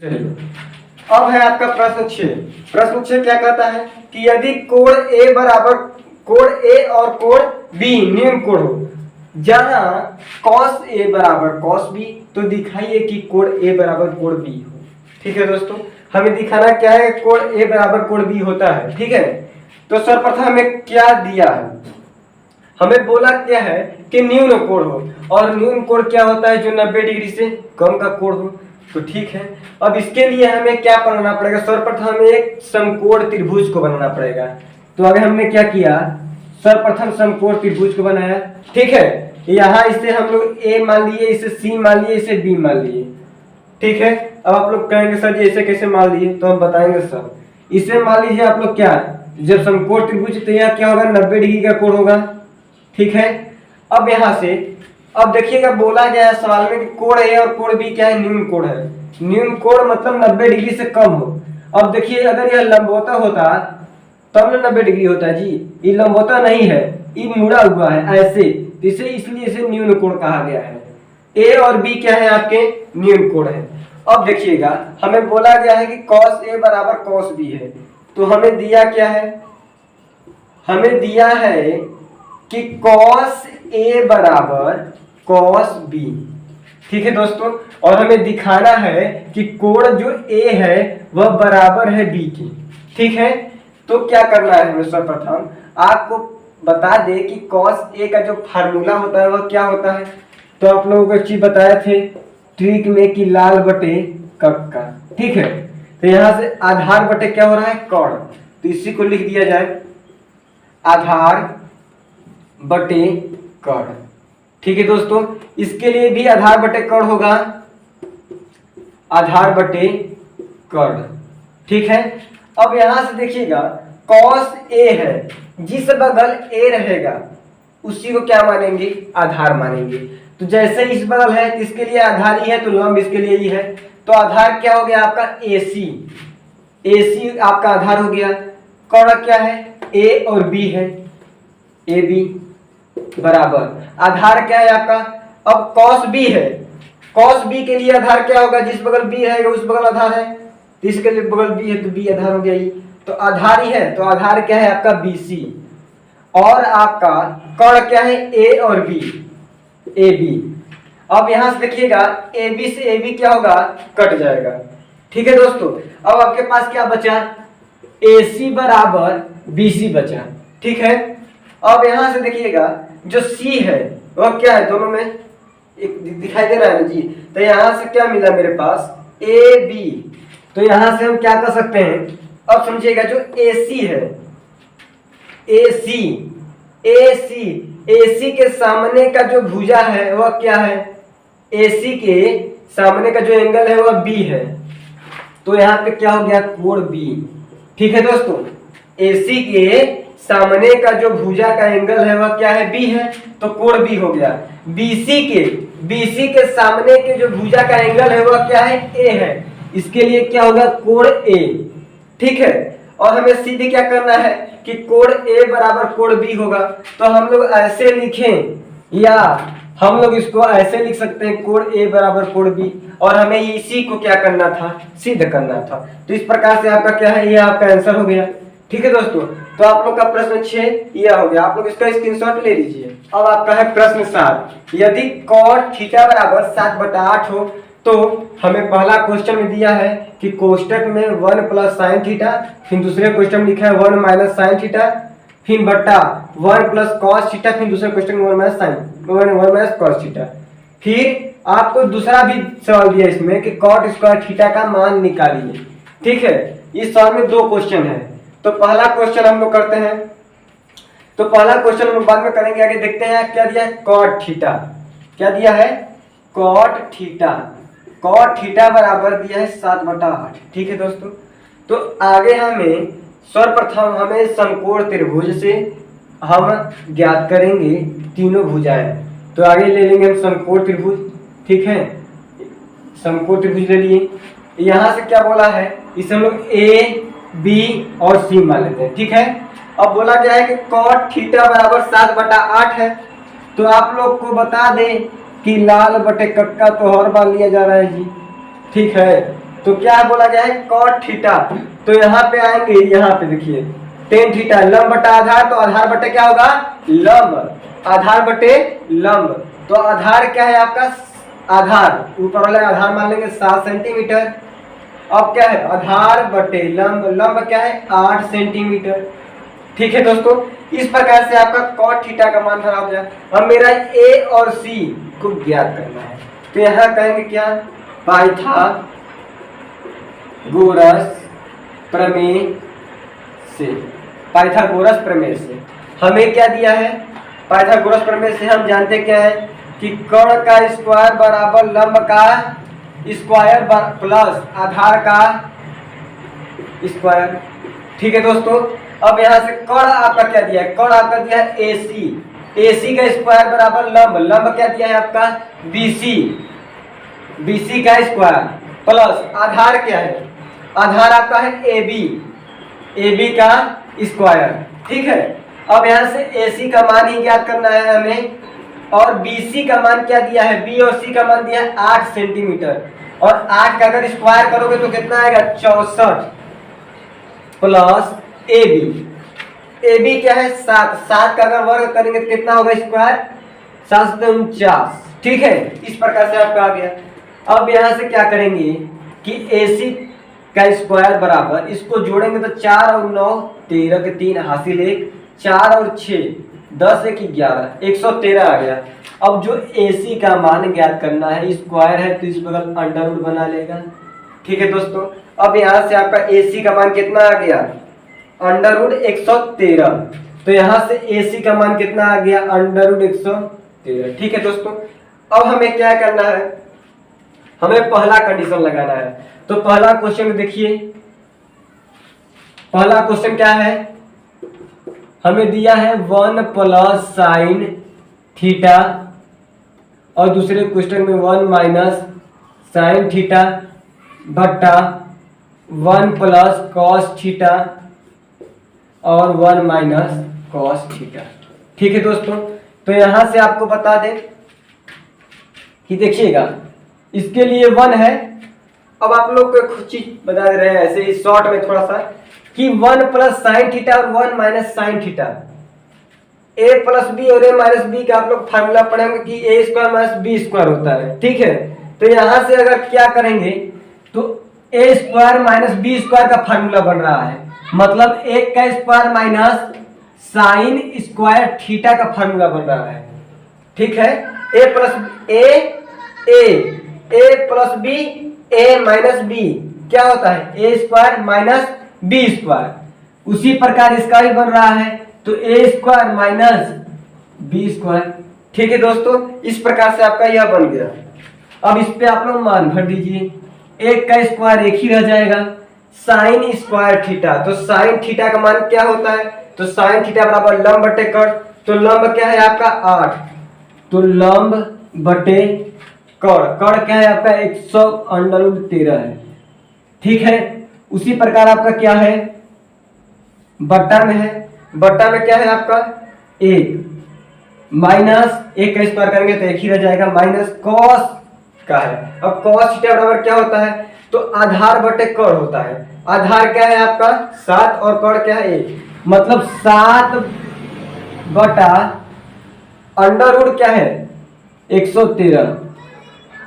चलिए अब है आपका प्रश्न 6। प्रश्न 6 क्या कहता है कि यदि कोण ए और कोण बी न्यून कोण हो, जहां cos ए बराबर cos बी, तो दिखाइए कि कोण ए बराबर कोण बी हो। ठीक है दोस्तों, हमें दिखाना क्या है, कोण ए बराबर कोण बी होता है। ठीक है, तो सर्वप्रथम हमें क्या दिया है, हमें बोला क्या है कि न्यून कोण हो, और न्यून कोण क्या होता है, जो 90 डिग्री से कम का कोण हो। तो ठीक है, अब इसके लिए हमें क्या बनाना पड़ेगा, सर्वप्रथम हमें एक समकोण त्रिभुज को बनाना पड़ेगा। तो अगर हमने क्या किया, सर्वप्रथम समकोण त्रिभुज को बनाया। ठीक है, यहाँ इसे हम लोग ए मान लिए, इसे सी मान लिए, इसे बी मान लिए। ठीक है, अब आप लोग कहेंगे सर जी ऐसे कैसे मान लिए, तो हम बताएंगे सर। इसे मान लीजिए आप लोग क्या, जब समकोण त्रिभुज तो यहाँ क्या होगा, 90 डिग्री का कोण होगा। ठीक है, अब यहाँ से अब देखिएगा बोला गया है सवाल में कि कोण ए और कोण बी क्या है, न्यून कोण है। न्यून कोण मतलब 90 डिग्री से कम हो। अब देखिए अगर यह लंबवता होता तब ना 90 डिग्री होता है जी, ये लंबवता नहीं है, ये मुड़ा हुआ है ऐसे, इसे इसलिए इसे न्यून कोण कहा गया है। ए और बी क्या है, आपके न्यून कोण है। अब देखिएगा हमें बोला गया है कि cos ए बराबर cos बी है, तो हमें दिया क्या है, हमें दिया है कि cos ए बराबर cos बी। ठीक है दोस्तों, और हमें दिखाना है कि कोण जो ए है वह बराबर है बी के। ठीक है, तो क्या करना है, हमें सर्वप्रथम आपको बता दे कि cos ए का जो फार्मूला होता है वह क्या होता है। तो आप लोगों को एक चीज बताए थे ट्रिक में कि लाल बटे कक्का। ठीक है, तो यहाँ से आधार बटे क्या हो रहा है, कर्ण, तो इसी को लिख दिया जाए आधार बटे कर्ण। ठीक है दोस्तों, इसके लिए भी आधार बटे कर्ण होगा, आधार बटे कर्ण। ठीक है, अब यहां से देखिएगा cos ए है, जिस बगल ए रहेगा उसी को क्या मानेंगे, आधार मानेंगे। तो जैसे इस बगल है तो इसके लिए आधार ही है, तो लंब इसके लिए ही है। तो आधार क्या हो गया आपका AC, AC आपका आधार हो गया। कर्ण क्या है, A और B है, AB बराबर आधार क्या है आपका। अब cos B है, cos B के लिए आधार क्या होगा, जिस बगल B रहेगा उस बगल आधार है, तो इसके लिए बगल B है तो B आधार हो गया ही, तो आधार ही है। तो आधार क्या है आपका BC, और आपका कर्ण क्या है A और B, AB। अब यहां से देखिएगा AB से AB क्या होगा, कट जाएगा। ठीक है दोस्तों, अब आपके पास क्या बचा, AC बराबर BC बचा। ठीक है, अब यहां से देखिएगा जो C है वह क्या है, दोनों में एक दिखाई दे रहा है ना जी, तो यहां से क्या मिला मेरे पास, AB। तो यहां से हम क्या कर सकते हैं, अब समझिएगा जो AC है, AC के सामने का जो भुजा है वह क्या है, AC के सामने का जो एंगल है वह B है, तो यहाँ पे क्या हो गया, कोण B। ठीक है दोस्तों, AC के सामने का जो भुजा का एंगल है वह क्या है, B है, तो कोण B हो गया। BC के सामने के जो भुजा का एंगल है वह क्या है, A है, इसके लिए क्या होगा, कोण A। ठीक है, और हमें सीधे क्या करना है कि कोण A बराबर कोण B होगा। तो हम लोग ऐसे लिखें, या हम लोग इसको ऐसे लिख सकते हैं, कोण A बराबर कोण B, और हमें इसी को क्या करना था, सिद्ध करना था। तो इस प्रकार से आपका क्या है, ये आपका आंसर हो गया। ठीक है दोस्तों, तो आप लोग का प्रश्न 6 यह हो गया, आप लोग इसका स्क्रीनशॉट ले लीजिए। अब आपका है प्रश्न 7। यदि cot थीटा बराबर 7/8 हो, तो हमें पहला क्वेश्चन में दिया है कि कोष्टक में 1 प्लस साइन थीटा, फिर दूसरे क्वेश्चन में लिखा है 1 माइनस साइन थीटा, फिर बट्टा 1 प्लस कॉस थीटा, फिर दूसरे क्वेश्चन में 1 माइनस कॉस थीटा। फिर आपको दूसरा भी सवाल दिया इसमें कि कॉट स्क्वायर थीटा का मान निकालिए। ठीक है, इस सवाल में 2 क्वेश्चन है, तो पहला क्वेश्चन हम लोग करते हैं, तो पहला क्वेश्चन हम बाद में करेंगे, आगे देखते हैं क्या दिया है, कॉट थीटा। क्या दिया है, कॉट थीटा, कॉट थीटा बराबर दिया है 7/8। ठीक है दोस्तों, तो आगे हमें सर्वप्रथम हमें समकोण त्रिभुज से हम ज्ञात करेंगे तीनों भुजाएं। तो आगे ले लेंगे हम समकोण त्रिभुज। ठीक है, समकोण त्रिभुज ले लिए, यहाँ से क्या बोला है, इसे हम लोग A B और C मान लेते हैं। ठीक है, अब बोला गया है कि cot थीटा बराबर 7/8 है, तो आप लोग को बता दें कि लाल बटे कक्का तो हर बार लिया जा रहा है जी। ठीक है, तो क्या बोला गया है cot थीटा। तो यहाँ पे आएंगे, यहाँ पे देखिए tan थीटा लंब बटा आधार, तो आधार बटे क्या होगा लंब, आधार बटे लंब। तो आधार क्या है आपका, आधार ऊपर वाला आधार मान लेंगे 7 सेंटीमीटर। अब क्या है आधार बटे लंब, लंब क्या है 8 सेंटीमीटर। ठीक है दोस्तों, इस प्रकार से आपका cot थीटा का मान खराब हो गया। अब मेरा ए और सी को ज्ञात करना है, तो यहाँ कहेंगे क्या पाइथागोरस प्रमेय से, पाइथागोरस प्रमेय से हमें क्या दिया है, पाइथागोरस प्रमेय से हम जानते क्या है कि कर्ण का स्क्वायर बराबर लंब का स्क्वायर प्लस आधार का स्क्वायर। ठीक है दोस्तों, अब यहाँ से कर्ण आपका क्या दिया है, कर्ण आपका दिया है AC, AC का स्क्वायर बराबर लंब, लंब क्या दिया है आपका BC, BC का स्क्वायर प्लस आधार क्या है, आधार आपका है AB, AB का स्क्वायर। ठीक है, अब यहाँ से AC का मान ही ज्ञात करना है हमें, और BC का मान क्या दिया है, B और C का मान दिया है 8 सेंटीमीटर, और 8 का अगर स्क्वायर करोगे तो कितना आएगा 64 प्लस AB क्या है 7, 7 का अगर वर्ग करेंगे तो कितना होगा स्क्वायर 749। ठीक है, इस प्रकार से आपका आ गया। अब यहाँ से क्या करेंगे कि AC का स्क्वायर बराबर, इसको जोड़ेंगे तो 4 और 9 13 के 3 हासिल 1, 4 और 6 10 1 11 113 आ गया। अब जो AC का मान ज्ञात करना है, स्क्वायर है तो इस बगल अंडर रूट बना लेगा। ठीक है दोस्तों, अब यहाँ से आपका AC का मान कितना आ गया अंडर रूट 113, तो यहाँ से AC का मान कितना आ गया अंडर रूट 113। ठीक है दोस्तों, अब हमें क्या करना है, हमें पहला कंडीशन लगाना है। तो पहला क्वेश्चन देखिए, पहला क्वेश्चन क्या है, हमें दिया है 1 प्लस साइन थीटा, और दूसरे क्वेश्चन में 1 माइनस साइन थीटा बट्टा 1 प्लस कॉस थीटा और 1 माइनस कॉस थीटा। ठीक है दोस्तों, तो यहां से आपको बता दें कि देखिएगा इसके लिए 1 है। अब आप लोग को कुछ चीज बता दे रहे हैं ऐसे ही शॉर्ट में थोड़ा सा, कि 1 प्लस साइन थीटा और 1 minus sine theta, a plus b और a माइनस बी का आप लोग फार्मूला पढ़ेंगे कि a square minus b square होता है। ठीक है, तो यहां से अगर क्या करेंगे तो a square minus b square का फार्मूला बन रहा है, मतलब 1 का square minus sine square theta का फार्मूला बन रहा है। ठीक है, a plus b a minus b क्या होता है a square minus b square. उसी प्रकार इसका भी बन रहा है, तो a square minus b square. ठीक है दोस्तों, इस प्रकार से आपका यह बन गया। अब इस पे आप लोग मान भर दीजिए, 1 का स्क्वायर 1 ही रह जाएगा, साइन स्क्वायर थीटा, तो साइन थीटा का मान क्या होता है, तो साइन थीटा बराबर लंब बटे कर्ण, तो लंब क्या है आपका 8, तो लंब बटे कर्ण, कर्ण क्या है आपका 100√13 है। ठीक है, उसी प्रकार आपका क्या है बट्टा में है, बट्टा में क्या है आपका 1 माइनस 1 का स्क्वायर करेंगे तो 1 ही रह जाएगा, माइनस कॉस का है। अब कॉस थीटा बराबर क्या होता है, तो आधार बटे कर्ण होता है। आधार क्या है आपका 7 और कर्ण क्या है 1, मतलब 7 बटा अंडर रूट क्या है 113।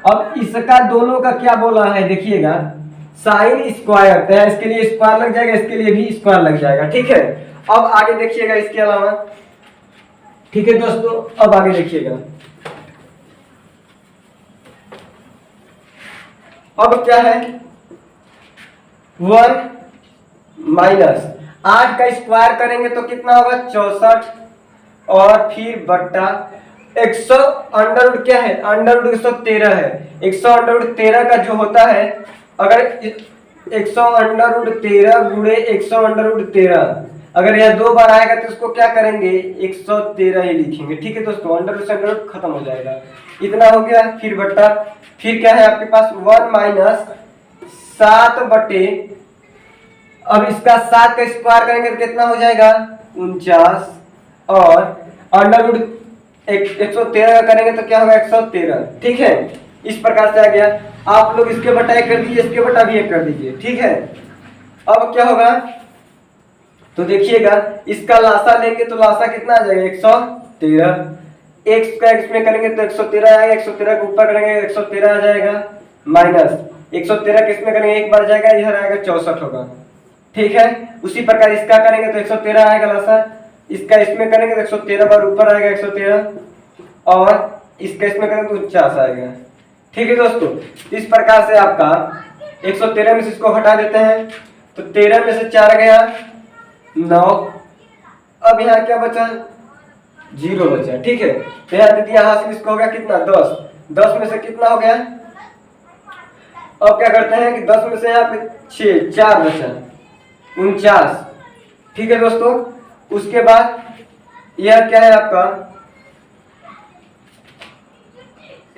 अब इसका दोनों का क्या बोला है देखिएगा, साइन स्क्वायर, तो इसके लिए स्क्वायर लग जाएगा, इसके लिए भी स्क्वायर लग जाएगा। ठीक है, अब आगे देखिएगा इसके अलावा। ठीक है दोस्तों, अब आगे देखिएगा, अब क्या है 1 माइनस 8 का स्क्वायर करेंगे तो कितना होगा 64, और फिर बट्टा 100 अंडर रूट क्या है अंडर रूट 113 है, 100 अंडर रूट 13 का जो होता है, अगर 100 अंडर रूट 13 गुणे 100 अंडर रूट 13, अगर यह 2 बार आएगा तो इसको क्या करेंगे 113 ही लिखेंगे। ठीक है दोस्तों, अंडर रूट से अंडर रूट खत्म हो जाएगा, इतना हो गया। फिर बट्टा, फिर क्या है आपके पास 1 माइनस 7 बटे, अब इसका 7 का स्क्वायर करेंगे तो कितना हो जाएगा 49, और अंडर रूट 113 का करेंगे तो क्या होगा 113। ठीक है, इस प्रकार से आ गया। आप लोग इसके बटा 1 कर दीजिए, इसके बटा भी 1 कर दीजिए, ठीक है। अब क्या होगा तो देखिएगा, इसका लासा लेंगे तो लासा कितना आ जाएगा 113, x का x में करेंगे तो 113 आएगा, 113 के ऊपर करेंगे 113 आ जाएगा, माइनस 113 किस में करेंगे एक बार जाएगा, इधर आएगा 64 होगा, ठीक है। उसी प्रकार इसका करेंगे तो 113 आएगा लासा, इसका इसमें करेंगे तो 113 बार ऊपर आएगा 113, और इसका इसमें करेंगे तो 49 आएगा, ठीक है दोस्तों। इस प्रकार से आपका 113 में से इसको हटा देते हैं तो 13 में से 4 गया 9, अब यहाँ क्या बचा 0 बचा, ठीक है। तो यहाँ दीदी यहाँ से इसको हो गया कितना 10, 10 में से कितना हो गया, अब क्या करते हैं कि 10 में से यहाँ पे 6 4 बचा 49, ठीक है दोस्तों। उसके बाद यह क्या है आपका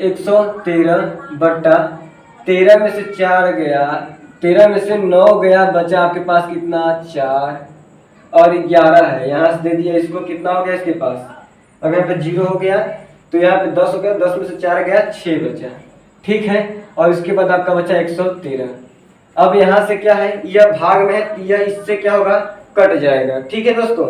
113 बटा 13 में से 4 गया, 13 में से 9 गया, बचा आपके पास कितना 4 और 11 है, यहाँ से दे दिया इसको कितना हो गया इसके पास, अब यहाँ पे 0 हो गया तो यहाँ पे 10 हो गया, 10 में से 4 गया 6 बचा, ठीक है। और इसके बाद आपका बचा 113, अब यहाँ से क्या है यह भाग में है, यह इससे क्या होगा कट जाएगा, ठीक है दोस्तों।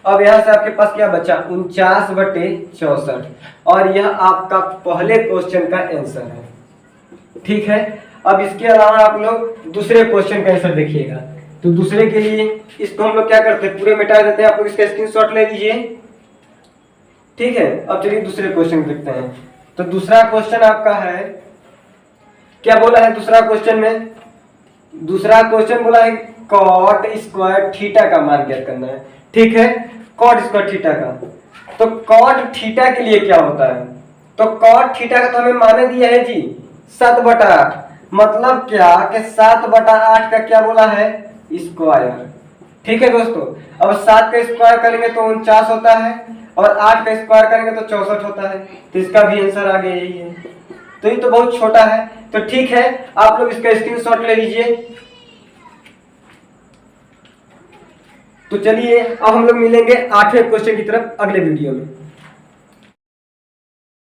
अब यहाँ से आपके पास क्या बचा 49/64 और यह आपका पहले क्वेश्चन का आंसर है, ठीक है। अब इसके अलावा आप लोग दूसरे क्वेश्चन का आंसर देखिएगा, तो दूसरे के लिए इसको हम लोग क्या करते हैं पूरे मिटा देते हैं, आप लोग इसका स्क्रीनशॉट ले लीजिए, ठीक है। अब चलिए दूसरे क्वेश्चन देखते हैं। तो दूसरा क्वेश्चन आपका है, क्या बोला है दूसरा क्वेश्चन में, दूसरा क्वेश्चन बोला है कॉट स्क्वायर थीटा का मान ज्ञात करना है, ठीक है। कॉट स्क्वायर थीटा का, तो कॉट थीटा के लिए क्या होता है, तो कॉट थीटा का तो हमें मान दिया है जी 7/8, मतलब क्या कि 7/8 का क्या बोला है स्क्वायर, ठीक है दोस्तों। अब 7 का स्क्वायर करेंगे तो 49 होता है और 8 का स्क्वायर करेंगे तो 64 होता है, तो इसका भी आंसर आगे यही है। तो ये तो बहुत छोटा है, तो ठीक है आप लोग इसका स्क्रीनशॉट ले लीजिए। तो चलिए अब हम लोग मिलेंगे 8वें क्वेश्चन की तरफ अगले वीडियो में।